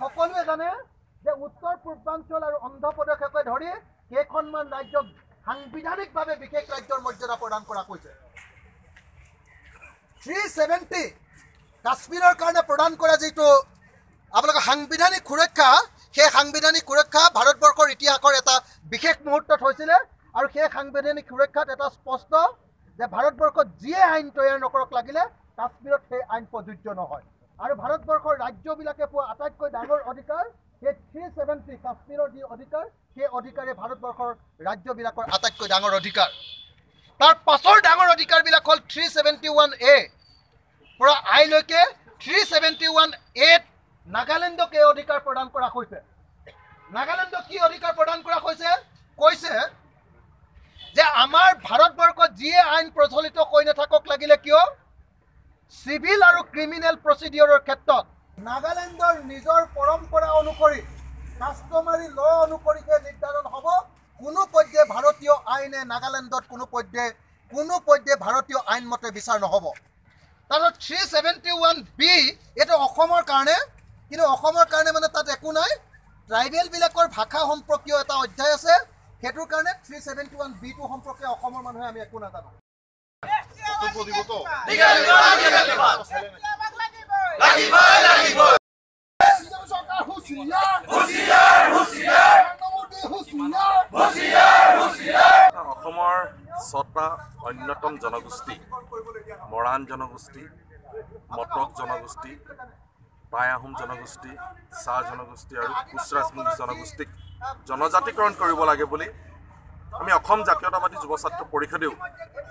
সকলোৱে জানে যে উত্তৰ পূৰ্বাঞ্চল আৰু অন্ধ্ৰ প্ৰদেশকে ধৰি কেইখনমান ৰাজ্যক সাংবিধানিকভাৱে বিশেষ ৰাজ্যৰ মৰ্যাদা প্ৰদান কৰা হৈছে। 370 কাশ্মীৰৰ কাৰণে প্ৰদান কৰা যিটো আপোনালোকৰ সাংবিধানিক সুৰক্ষা, সেই সাংবিধানিক সুৰক্ষা ভাৰতবৰ্ষৰ ইতিহাসৰ এটা বিশেষ মুহূৰ্তত হৈছিলে আৰু সেই সাংবিধানিক সুৰক্ষাত এটা স্পষ্ট যে ভাৰতবৰ্ষত যিয়ে আইন তৈয়াৰ নকৰক লাগিলে কাশ্মীৰত সেই আইন প্ৰযোজ্য নহয়। আৰু ভাৰতবৰ্ষৰ ৰাজ্যবিলাকে পোৱা আটাইতকৈ ডাঙৰ অধিকাৰ সেই 370 কাশ্মীৰৰ যি অধিকাৰ, সেই অধিকাৰে ভাৰতবৰ্ষৰ ৰাজ্যবিলাকৰ আটাইতকৈ ডাঙৰ অধিকাৰ। তাৰ পাছৰ ডাঙৰ অধিকাৰবিলাক হ'ল 371A পৰা আইলৈকে 371A নাগালেণ্ডক এই অধিকাৰ প্ৰদান কৰা হৈছে। নাগালেণ্ডক কি অধিকাৰ প্ৰদান কৰা হৈছে? কৈছে যে আমাৰ ভাৰতবৰ্ষত যিয়ে আইন প্ৰচলিত হৈ নাথাকক লাগিলে কিয়, চিভিল আৰু ক্ৰিমিনেল প্ৰচিডিউৰৰ ক্ষেত্ৰত নাগালেণ্ডৰ নিজৰ পৰম্পৰা অনুসৰি কাষ্টমাৰী ল অনুসৰিহে নিৰ্ধাৰণ হ'ব। কোনো পধ্যে ভাৰতীয় আইনে নাগালেণ্ডত কোনো পধ্যে ভাৰতীয় আইন মতে বিচাৰ নহ'ব। তাৰপিছত 371B এইটো অসমৰ কাৰণে, কিন্তু অসমৰ কাৰণে মানে তাত একো নাই। ট্ৰাইবেলবিলাকৰ ভাষা সম্পৰ্কীয় এটা অধ্যায় আছে, সেইটোৰ কাৰণে 371B সম্পৰ্কে অসমৰ মানুহে আমি একো নাজানো। অসমৰ 6টা অন্যতম জনগোষ্ঠী, মৰাণ জনগোষ্ঠী, মটক জনগোষ্ঠী, টাই আহোম জনগোষ্ঠী, চাহ জনগোষ্ঠী আৰু কোচ ৰাজবংশী জনগোষ্ঠীক জনজাতিকৰণ কৰিব লাগে বুলি আমি অসম জাতীয়তাবাদী যুৱ ছাত্ৰ পৰিষদেও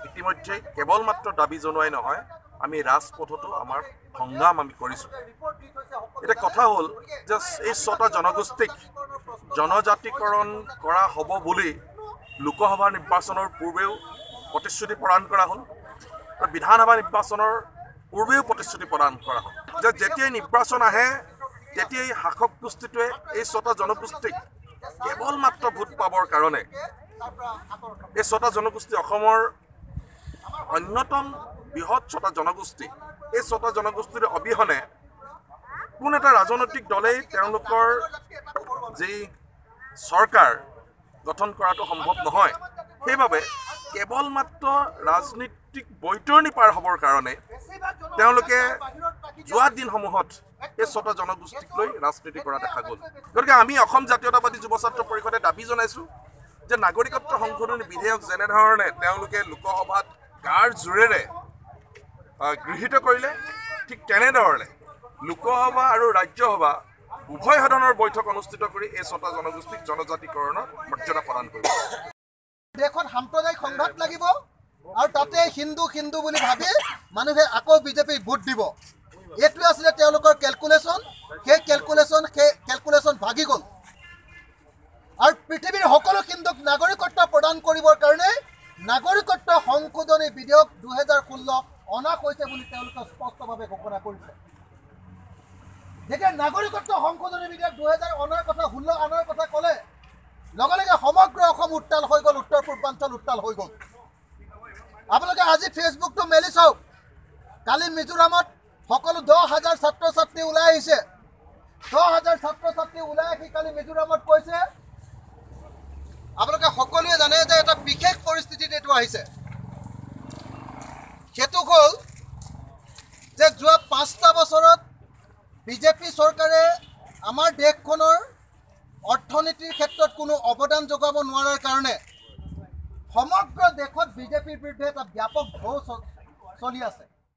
ইতিমধ্যে কেৱল মাত্ৰ দাবী জনোৱাই নহয়, আমি ৰাজপথতো আমাৰ সংগ্ৰাম আমি কৰিছোঁ। এতিয়া কথা হ'ল যে এই 6টা জনগোষ্ঠীক জনজাতিকৰণ কৰা হ'ব বুলি লোকসভা নিৰ্বাচনৰ পূৰ্বেও প্ৰতিশ্ৰুতি প্ৰদান কৰা হ'ল আৰু বিধানসভা নিৰ্বাচনৰ পূৰ্বেও প্ৰতিশ্ৰুতি প্ৰদান কৰা হ'ল যে যেতিয়াই নিৰ্বাচন আহে তেতিয়াই শাসক গোষ্ঠীটোৱে এই 6টা জনগোষ্ঠীক কেৱল মাত্ৰ ভোট পাবৰ কাৰণে এই 6টা জনগোষ্ঠী অসমৰ অন্যতম বৃহৎ 6টা জনগোষ্ঠী, এই 6টা জনগোষ্ঠীৰ অবিহনে কোন এটা ৰাজনৈতিক দলেই তেওঁলোকৰ যি চৰকাৰ গঠন কৰাটো সম্ভৱ নহয়। সেইবাবে কেৱল মাত্ৰ ৰাজনীতিক বৈতৰণি পাৰ হ'বৰ কাৰণে তেওঁলোকে যোৱা দিনসমূহত এই 6টা জনগোষ্ঠীক লৈ ৰাজনীতি কৰা দেখা গ'ল। গতিকে আমি অসম জাতীয়তাবাদী যুৱ ছাত্ৰ পৰিষদে দাবী জনাইছোঁ যে নাগৰিকত্ব সংশোধনী বিধেয়ক যেনেধৰণে তেওঁলোকে লোকসভাত কাৰ জোৰেৰে গৃহীত কৰিলে, ঠিক তেনেধৰণে লোকসভা আৰু ৰাজ্যসভা উভয় সদনৰ বৈঠক অনুষ্ঠিত কৰি এই 6টা জনগোষ্ঠীক জনজাতিকৰণৰ মৰ্যাদা প্ৰদান কৰিব। দেশত সাম্প্ৰদায়িক সংঘাত লাগিব আৰু তাতে হিন্দু হিন্দু বুলি ভাবি মানুহে আকৌ বিজেপিক ভোট দিব, এইটোৱে আছিলে তেওঁলোকৰ কেলকুলেশ্যন। সেই কেলকুলেশ্যন ভাগি গ'ল আৰু পৃথিৱীৰ সকলো হিন্দুক নাগৰিকত্ব প্ৰদান কৰিবৰ কাৰণে নাগৰিকত্ব সংশোধনী বিধেয়ক 2016 অনা হৈছে বুলি তেওঁলোকে স্পষ্টভাৱে ঘোষণা কৰিছে। যেতিয়া নাগৰিকত্ব সংশোধনী বিধেয়ক 2016 অনাৰ কথা ক'লে লগে লগে সমগ্ৰ অসম উত্তাল হৈ গ'ল, উত্তৰ পূৰ্বাঞ্চল উত্তাল হৈ গ'ল। আপোনালোকে আজি ফেচবুকটো মেলি চাওক, কালি মিজোৰামত সকলো 10,000 ছাত্ৰ ছাত্ৰী ওলাই আহিছে। 10,000 ছাত্ৰ ছাত্ৰী ওলাই আহি কালি মিজোৰামত কৈছে, আপোনালোকে সকলোৱে জানে যে এটা বিশেষ পৰিস্থিতিত এইটো আহিছে। সেইটো হ'ল যে যোৱা 5টা বছৰত বিজেপি চৰকাৰে আমাৰ দেশখনৰ অৰ্থনীতিৰ ক্ষেত্ৰত কোনো অৱদান যোগাব নোৱাৰাৰ কাৰণে সমগ্ৰ দেশত বিজেপিৰ বিৰুদ্ধে এটা ব্যাপক ঢৌ চলি আছে।